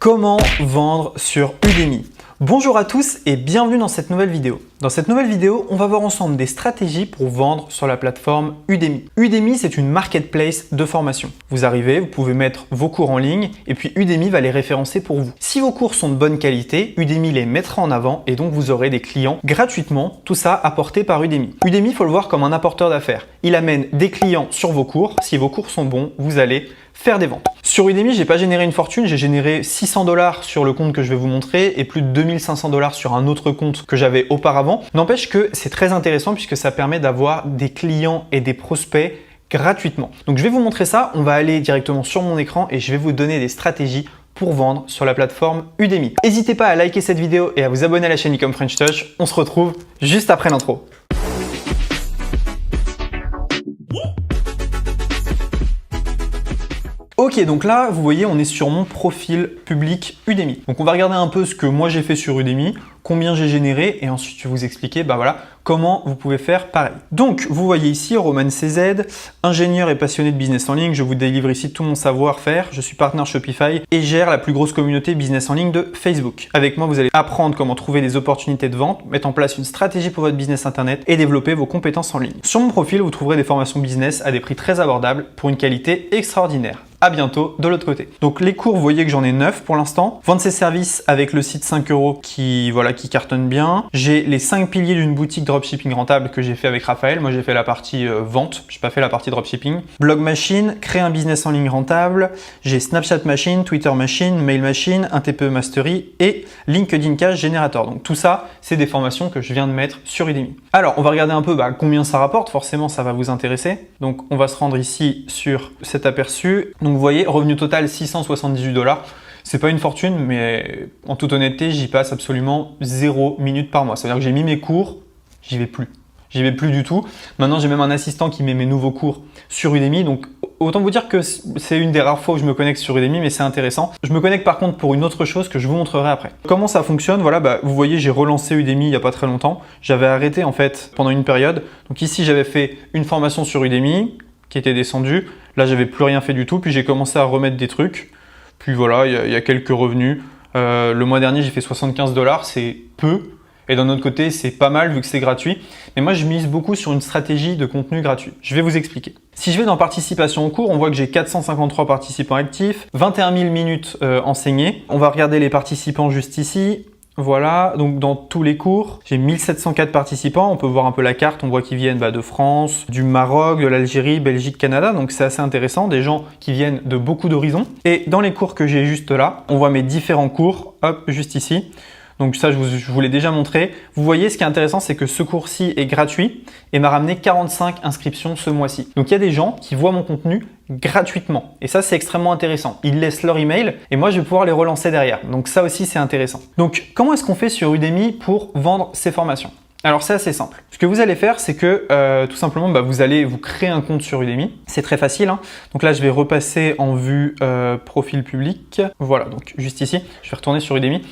Comment vendre sur Udemy? Bonjour à tous et bienvenue dans cette nouvelle vidéo. Dans cette nouvelle vidéo, on va voir ensemble des stratégies pour vendre sur la plateforme Udemy. Udemy, c'est une marketplace de formation. Vous arrivez, vous pouvez mettre vos cours en ligne et puis Udemy va les référencer pour vous. Si vos cours sont de bonne qualité, Udemy les mettra en avant et donc vous aurez des clients gratuitement, tout ça apporté par Udemy. Udemy, il faut le voir comme un apporteur d'affaires. Il amène des clients sur vos cours. Si vos cours sont bons, vous allez faire des ventes. Sur Udemy, j'ai pas généré une fortune, j'ai généré 600 $ sur le compte que je vais vous montrer et plus de 2500 $ sur un autre compte que j'avais auparavant. N'empêche que c'est très intéressant puisque ça permet d'avoir des clients et des prospects gratuitement. Donc je vais vous montrer ça, on va aller directement sur mon écran et je vais vous donner des stratégies pour vendre sur la plateforme Udemy. N'hésitez pas à liker cette vidéo et à vous abonner à la chaîne Ecom French Touch. On se retrouve juste après l'intro. Ok, donc là, vous voyez, on est sur mon profil public Udemy. Donc on va regarder un peu ce que moi j'ai fait sur Udemy, combien j'ai généré et ensuite je vais vous expliquer comment vous pouvez faire pareil. Donc vous voyez ici Roman CZ, ingénieur et passionné de business en ligne. Je vous délivre ici tout mon savoir-faire. Je suis partenaire Shopify et gère la plus grosse communauté business en ligne de Facebook. Avec moi, vous allez apprendre comment trouver des opportunités de vente, mettre en place une stratégie pour votre business internet et développer vos compétences en ligne. Sur mon profil, vous trouverez des formations business à des prix très abordables pour une qualité extraordinaire. À bientôt de l'autre côté. Donc les cours, vous voyez que j'en ai 9 pour l'instant. Vendre ses services avec le site 5 € qui cartonne bien. J'ai les 5 piliers d'une boutique dropshipping rentable que j'ai fait avec Raphaël. Moi, j'ai fait la partie vente. Je n'ai pas fait la partie dropshipping. Blog Machine, créer un business en ligne rentable. J'ai Snapchat Machine, Twitter Machine, Mail Machine, un TPE Mastery et LinkedIn Cash Generator. Donc tout ça, c'est des formations que je viens de mettre sur Udemy. Alors, on va regarder un peu combien ça rapporte. Forcément, ça va vous intéresser. Donc, on va se rendre ici sur cet aperçu. Donc, vous voyez, revenu total 678 $. C'est pas une fortune, mais en toute honnêteté, j'y passe absolument 0 minutes par mois. C'est-à-dire que j'ai mis mes cours, j'y vais plus. J'y vais plus du tout. Maintenant, j'ai même un assistant qui met mes nouveaux cours sur Udemy. Donc, autant vous dire que c'est une des rares fois où je me connecte sur Udemy, mais c'est intéressant. Je me connecte par contre pour une autre chose que je vous montrerai après. Comment ça fonctionne? Voilà, vous voyez, j'ai relancé Udemy il n'y a pas très longtemps. J'avais arrêté en fait pendant une période. Donc ici, j'avais fait une formation sur Udemy qui était descendue. Là, j'avais plus rien fait du tout. Puis j'ai commencé à remettre des trucs. Puis voilà, il y a quelques revenus. Le mois dernier, j'ai fait 75 $. C'est peu. Et d'un autre côté, c'est pas mal vu que c'est gratuit. Mais moi, je mise beaucoup sur une stratégie de contenu gratuit. Je vais vous expliquer. Si je vais dans participation au cours, on voit que j'ai 453 participants actifs, 21 000 minutes enseignées. On va regarder les participants juste ici. Voilà, donc dans tous les cours, j'ai 1704 participants. On peut voir un peu la carte, on voit qu'ils viennent de France, du Maroc, de l'Algérie, Belgique, Canada. Donc c'est assez intéressant, des gens qui viennent de beaucoup d'horizons. Et dans les cours que j'ai juste là, on voit mes différents cours, hop, juste ici. Donc ça, je vous l'ai déjà montré. Vous voyez, ce qui est intéressant, c'est que ce cours-ci est gratuit et m'a ramené 45 inscriptions ce mois-ci. Donc il y a des gens qui voient mon contenu gratuitement. Et ça, c'est extrêmement intéressant. Ils laissent leur email et moi, je vais pouvoir les relancer derrière. Donc ça aussi, c'est intéressant. Donc comment est-ce qu'on fait sur Udemy pour vendre ces formations? Alors c'est assez simple. Ce que vous allez faire, c'est que tout simplement, vous allez vous créer un compte sur Udemy. C'est très facile. Donc là, je vais repasser en vue profil public. Voilà, donc juste ici, je vais retourner sur Udemy.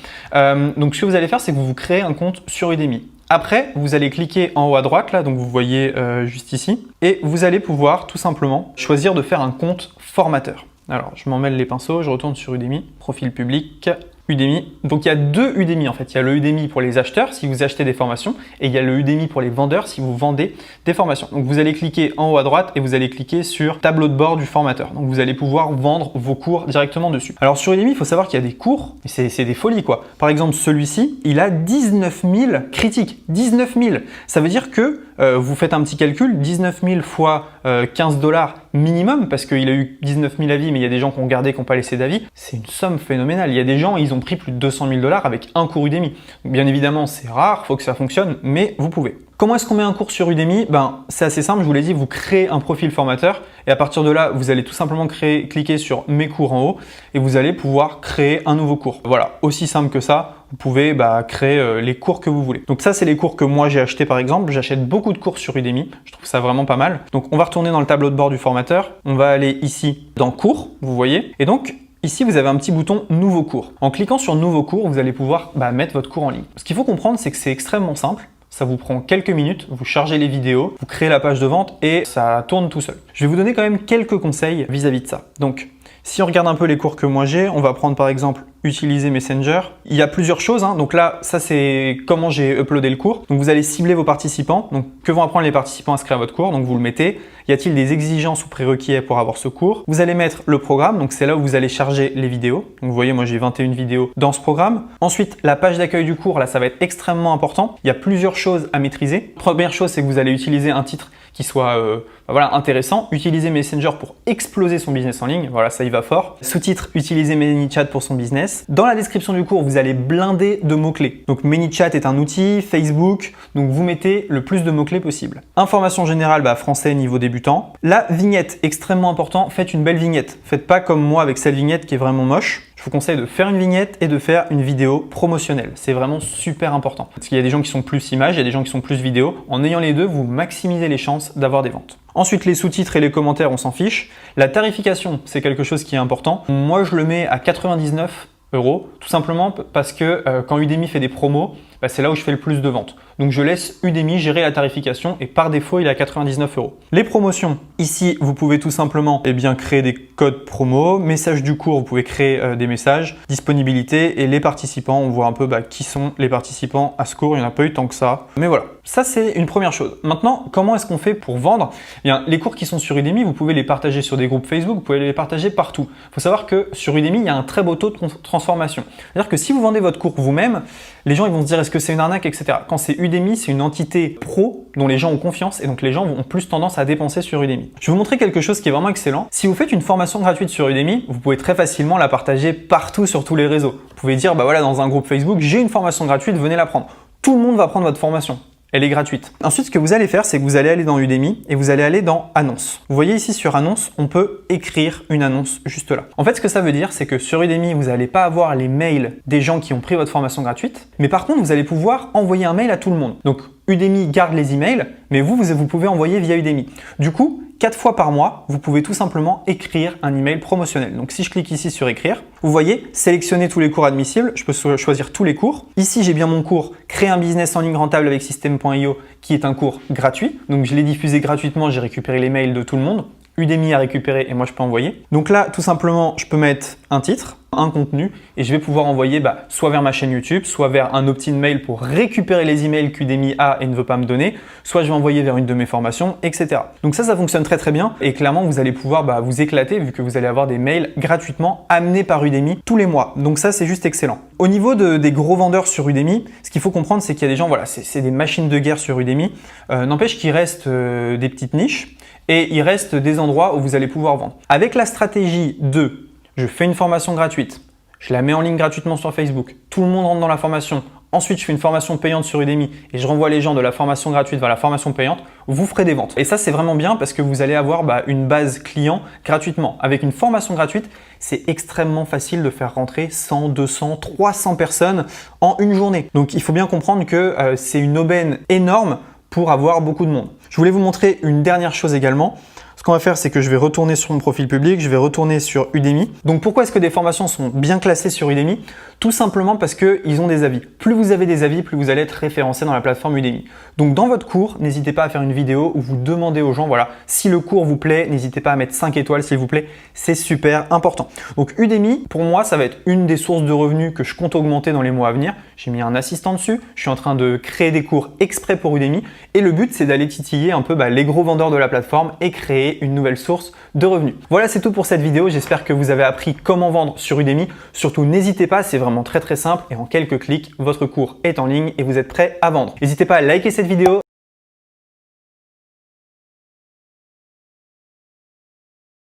Donc ce que vous allez faire, c'est que vous vous créez un compte sur Udemy. Après, vous allez cliquer en haut à droite, là, donc vous voyez juste ici, et vous allez pouvoir tout simplement choisir de faire un compte formateur. Alors, je m'en mêle les pinceaux, je retourne sur Udemy, profil public. Udemy. Donc il y a deux Udemy en fait. Il y a le Udemy pour les acheteurs si vous achetez des formations et il y a le Udemy pour les vendeurs si vous vendez des formations. Donc vous allez cliquer en haut à droite et vous allez cliquer sur tableau de bord du formateur. Donc vous allez pouvoir vendre vos cours directement dessus. Alors sur Udemy, il faut savoir qu'il y a des cours, c'est des folies quoi. Par exemple celui-ci, il a 19 000 critiques. 19 000. Ça veut dire que vous faites un petit calcul, 19 000 fois 15 $ minimum, parce qu'il a eu 19 000 avis, mais il y a des gens qui ont regardé, qui n'ont pas laissé d'avis. C'est une somme phénoménale. Il y a des gens, ils ont pris plus de 200 000 $ avec un cours Udemy. Donc, bien évidemment, c'est rare, il faut que ça fonctionne, mais vous pouvez. Comment est-ce qu'on met un cours sur Udemy? C'est assez simple, je vous l'ai dit, vous créez un profil formateur et à partir de là, vous allez tout simplement cliquer sur mes cours en haut et vous allez pouvoir créer un nouveau cours. Voilà, aussi simple que ça. Vous pouvez créer les cours que vous voulez. Donc ça, c'est les cours que moi j'ai achetés par exemple. J'achète beaucoup de cours sur Udemy. Je trouve ça vraiment pas mal. Donc on va retourner dans le tableau de bord du formateur. On va aller ici dans cours, vous voyez. Et donc ici, vous avez un petit bouton nouveau cours. En cliquant sur nouveau cours, vous allez pouvoir mettre votre cours en ligne. Ce qu'il faut comprendre, c'est que c'est extrêmement simple. Ça vous prend quelques minutes, vous chargez les vidéos, vous créez la page de vente et ça tourne tout seul. Je vais vous donner quand même quelques conseils vis-à-vis de ça. Donc, si on regarde un peu les cours que moi j'ai, on va prendre par exemple utiliser Messenger. Il y a plusieurs choses, hein. Donc là, ça c'est comment j'ai uploadé le cours. Donc vous allez cibler vos participants. Donc que vont apprendre les participants inscrits à votre cours? Donc vous le mettez. Y a-t-il des exigences ou prérequis pour avoir ce cours? Vous allez mettre le programme. Donc c'est là où vous allez charger les vidéos. Donc vous voyez, moi j'ai 21 vidéos dans ce programme. Ensuite, la page d'accueil du cours, là ça va être extrêmement important. Il y a plusieurs choses à maîtriser. Première chose, c'est que vous allez utiliser un titre qui soit voilà, intéressant. Utiliser Messenger pour exploser son business en ligne. Voilà, ça y va fort. Sous-titre, utiliser ManyChat pour son business. Dans la description du cours, vous allez blinder de mots-clés. Donc ManyChat est un outil, Facebook. Donc vous mettez le plus de mots-clés possible. Information générale, français niveau débutant. La vignette, extrêmement important. Faites une belle vignette. Faites pas comme moi avec cette vignette qui est vraiment moche. Je vous conseille de faire une vignette et de faire une vidéo promotionnelle. C'est vraiment super important. Parce qu'il y a des gens qui sont plus images, il y a des gens qui sont plus vidéo. En ayant les deux, vous maximisez les chances d'avoir des ventes. Ensuite, les sous-titres et les commentaires, on s'en fiche. La tarification, c'est quelque chose qui est important. Moi, je le mets à 99 €, tout simplement parce que quand Udemy fait des promos, c'est là où je fais le plus de ventes. Donc je laisse Udemy gérer la tarification et par défaut, il est à 99 €. Les promotions, ici, vous pouvez tout simplement créer des codes promo, message du cours, vous pouvez créer des messages, disponibilité et les participants, on voit un peu qui sont les participants à ce cours, il n'y en a pas eu tant que ça. Mais voilà, ça c'est une première chose. Maintenant, comment est-ce qu'on fait pour vendre? Les cours qui sont sur Udemy, vous pouvez les partager sur des groupes Facebook, vous pouvez les partager partout. Il faut savoir que sur Udemy, il y a un très beau taux de transformation. C'est-à-dire que si vous vendez votre cours vous-même, les gens ils vont se dire est-ce que c'est une arnaque, etc. Quand c'est Udemy, c'est une entité pro dont les gens ont confiance et donc les gens ont plus tendance à dépenser sur Udemy. Je vais vous montrer quelque chose qui est vraiment excellent. Si vous faites une formation gratuite sur Udemy, vous pouvez très facilement la partager partout sur tous les réseaux. Vous pouvez dire voilà, dans un groupe Facebook, j'ai une formation gratuite, venez la prendre. Tout le monde va prendre votre formation. Elle est gratuite. Ensuite, ce que vous allez faire, c'est que vous allez aller dans Udemy et vous allez aller dans Annonces. Vous voyez ici sur Annonces, on peut écrire une annonce juste là. En fait, ce que ça veut dire, c'est que sur Udemy, vous n'allez pas avoir les mails des gens qui ont pris votre formation gratuite, mais par contre, vous allez pouvoir envoyer un mail à tout le monde. Donc, Udemy garde les emails, mais vous pouvez envoyer via Udemy. Du coup, 4 fois par mois, vous pouvez tout simplement écrire un email promotionnel. Donc si je clique ici sur écrire, vous voyez, sélectionner tous les cours admissibles, je peux choisir tous les cours. Ici, j'ai bien mon cours Créer un business en ligne rentable avec System.io qui est un cours gratuit. Donc je l'ai diffusé gratuitement, j'ai récupéré les mails de tout le monde. Udemy a récupéré et moi je peux envoyer. Donc là, tout simplement, je peux mettre un titre, un contenu et je vais pouvoir envoyer soit vers ma chaîne YouTube, soit vers un opt-in mail pour récupérer les emails qu'Udemy a et ne veut pas me donner, soit je vais envoyer vers une de mes formations, etc. Donc ça fonctionne très très bien et clairement vous allez pouvoir vous éclater vu que vous allez avoir des mails gratuitement amenés par Udemy tous les mois. Donc ça c'est juste excellent. Au niveau des gros vendeurs sur Udemy, ce qu'il faut comprendre c'est qu'il y a des gens, c'est des machines de guerre sur Udemy. N'empêche qu'il reste des petites niches et il reste des endroits où vous allez pouvoir vendre. Avec la stratégie de je fais une formation gratuite, je la mets en ligne gratuitement sur Facebook, tout le monde rentre dans la formation, ensuite je fais une formation payante sur Udemy et je renvoie les gens de la formation gratuite vers la formation payante, vous ferez des ventes. Et ça c'est vraiment bien parce que vous allez avoir une base client gratuitement. Avec une formation gratuite, c'est extrêmement facile de faire rentrer 100, 200, 300 personnes en une journée. Donc il faut bien comprendre que c'est une aubaine énorme pour avoir beaucoup de monde. Je voulais vous montrer une dernière chose également. Ce qu'on va faire, c'est que je vais retourner sur mon profil public, je vais retourner sur Udemy. Donc pourquoi est-ce que des formations sont bien classées sur Udemy? Tout simplement parce qu'ils ont des avis. Plus vous avez des avis, plus vous allez être référencé dans la plateforme Udemy. Donc dans votre cours, n'hésitez pas à faire une vidéo où vous demandez aux gens, si le cours vous plaît, n'hésitez pas à mettre 5 étoiles s'il vous plaît, c'est super important. Donc Udemy, pour moi, ça va être une des sources de revenus que je compte augmenter dans les mois à venir. J'ai mis un assistant dessus, je suis en train de créer des cours exprès pour Udemy et le but c'est d'aller titiller un peu les gros vendeurs de la plateforme et créer une nouvelle source de revenus. Voilà, c'est tout pour cette vidéo. J'espère que vous avez appris comment vendre sur Udemy. Surtout, n'hésitez pas, c'est vraiment très très simple et en quelques clics, votre cours est en ligne et vous êtes prêt à vendre. N'hésitez pas à liker cette vidéo,